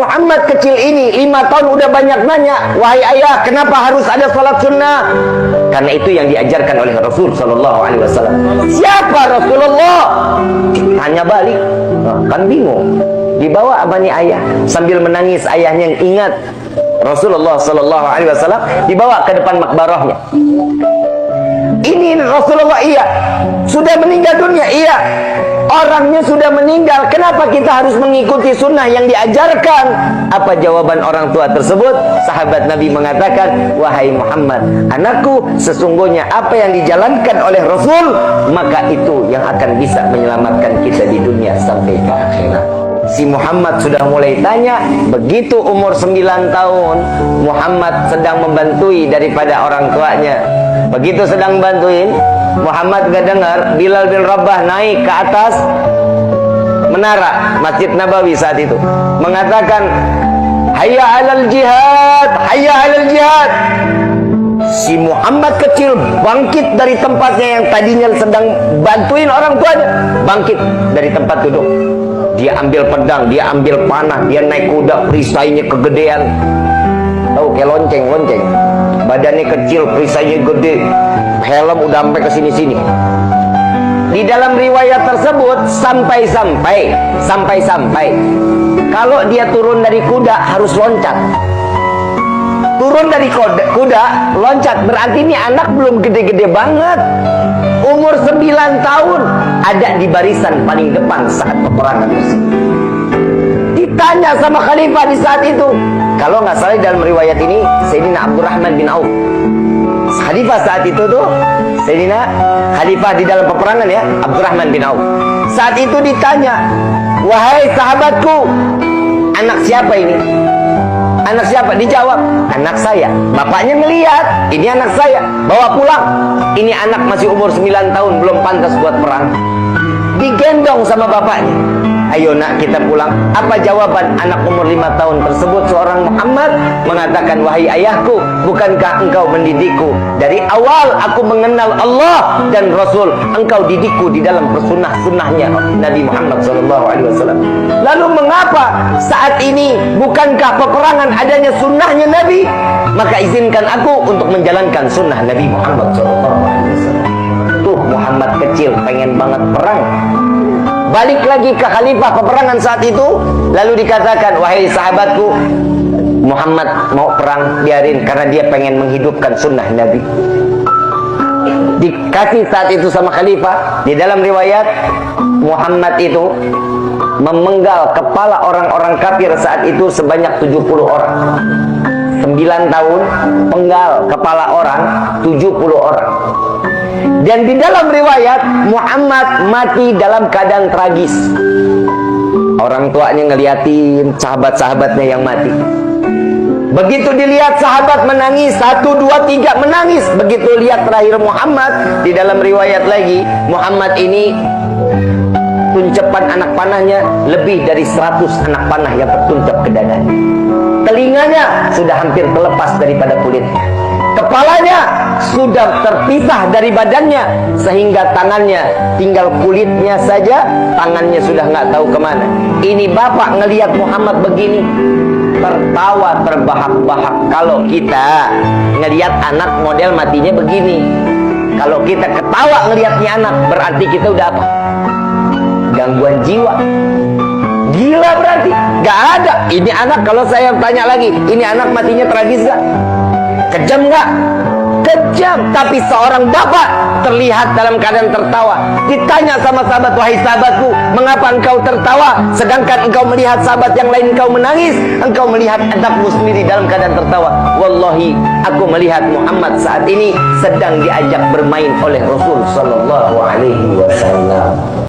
Muhammad kecil ini 5 tahun udah banyak nanya, wahai ayah, kenapa harus ada salat sunnah? Karena itu yang diajarkan oleh Rasul Sallallahu Alaihi Wasallam. Siapa Rasulullah? Tanya balik, kan bingung. Dibawa apa nih ayah? Sambil menangis ayahnya yang ingat Rasulullah Sallallahu Alaihi Wasallam, dibawa ke depan makbarahnya. Ini Rasulullah, iya. Sudah meninggal dunia, iya. Orangnya sudah meninggal, kenapa kita harus mengikuti sunnah yang diajarkan? Apa jawaban orang tua tersebut? Sahabat Nabi mengatakan, wahai Muhammad, anakku, sesungguhnya apa yang dijalankan oleh Rasul, maka itu yang akan bisa menyelamatkan kita di dunia sampai ke akhirat. Si Muhammad sudah mulai tanya. Begitu umur 9 tahun, Muhammad sedang membantui daripada orang tuanya. Begitu sedang bantuin, Muhammad gak dengar Bilal bin Rabah naik ke atas menara Masjid Nabawi saat itu, mengatakan, hayya alal jihad, hayya alal jihad. Si Muhammad kecil bangkit dari tempatnya yang tadinya sedang bantuin orang tuanya, bangkit dari tempat duduk. Dia ambil pedang, dia ambil panah, dia naik kuda, perisainya kegedean. Tahu kayak lonceng-lonceng. Badannya kecil, perisainya gede, helm udah sampai ke sini-sini. Di dalam riwayat tersebut sampai-sampai kalau dia turun dari kuda harus loncat. Turun dari kuda, loncat, berarti ini anak belum gede-gede banget. Umur 9 tahun, ada di barisan paling depan saat peperangan tersebut. Ditanya sama khalifah di saat itu, kalau nggak salah dalam riwayat ini Sayyidina Abdurrahman bin Auf. Khalifah saat itu tuh Sayyidina khalifah di dalam peperangan ya, Abdurrahman bin Auf. Saat itu ditanya, wahai sahabatku, anak siapa ini? Anak siapa? Dijawab, anak saya. Bapaknya ngelihat, ini anak saya, bawa pulang. Ini anak masih umur 9 tahun, belum pantas buat perang. Digendong sama bapaknya. Ayo nak, kita pulang. Apa jawaban anak umur 5 tahun tersebut? Seorang Muhammad mengatakan, wahai ayahku, bukankah engkau mendidikku? Dari awal aku mengenal Allah dan Rasul. Engkau didikku di dalam sunnah-sunnahnya Nabi Muhammad SAW. Lalu mengapa saat ini bukankah peperangan adanya sunnahnya Nabi? Maka izinkan aku untuk menjalankan sunnah Nabi Muhammad SAW. Tuh Muhammad kecil pengen banget perang. Balik lagi ke khalifah peperangan saat itu, lalu dikatakan, wahai sahabatku, Muhammad mau perang, biarin, karena dia pengen menghidupkan sunnah Nabi. Dikasih saat itu sama khalifah. Di dalam riwayat, Muhammad itu memenggal kepala orang-orang kafir saat itu sebanyak 70 orang. 9 tahun, penggal kepala orang 70 orang. Dan di dalam riwayat, Muhammad mati dalam keadaan tragis. Orang tuanya ngeliatin sahabat-sahabatnya yang mati. Begitu dilihat sahabat menangis, 1, 2, 3 menangis. Begitu lihat terakhir Muhammad, di dalam riwayat lagi, Muhammad ini tuncepan anak panahnya lebih dari 100 anak panah yang tertuncap ke dadanya. Telinganya sudah hampir terlepas daripada kulitnya. Kepalanya sudah terpisah dari badannya, sehingga tangannya tinggal kulitnya saja, tangannya sudah nggak tahu kemana. Ini bapak ngelihat Muhammad begini, tertawa terbahak-bahak. Kalau kita ngelihat anak model matinya begini, kalau kita ketawa ngelihatnya anak, berarti kita udah apa? Gangguan jiwa. Gila berarti. Gak ada. Ini anak, kalau saya tanya lagi, ini anak matinya tragis gak? Kejam gak? Kejam. Tapi seorang bapak terlihat dalam keadaan tertawa. Ditanya sama sahabat, wahai sahabatku, mengapa engkau tertawa? Sedangkan engkau melihat sahabat yang lain engkau menangis. Engkau melihat adabmu sendiri dalam keadaan tertawa. Wallahi, aku melihat Muhammad saat ini sedang diajak bermain oleh Rasul Sallallahu Alaihi Wasallam.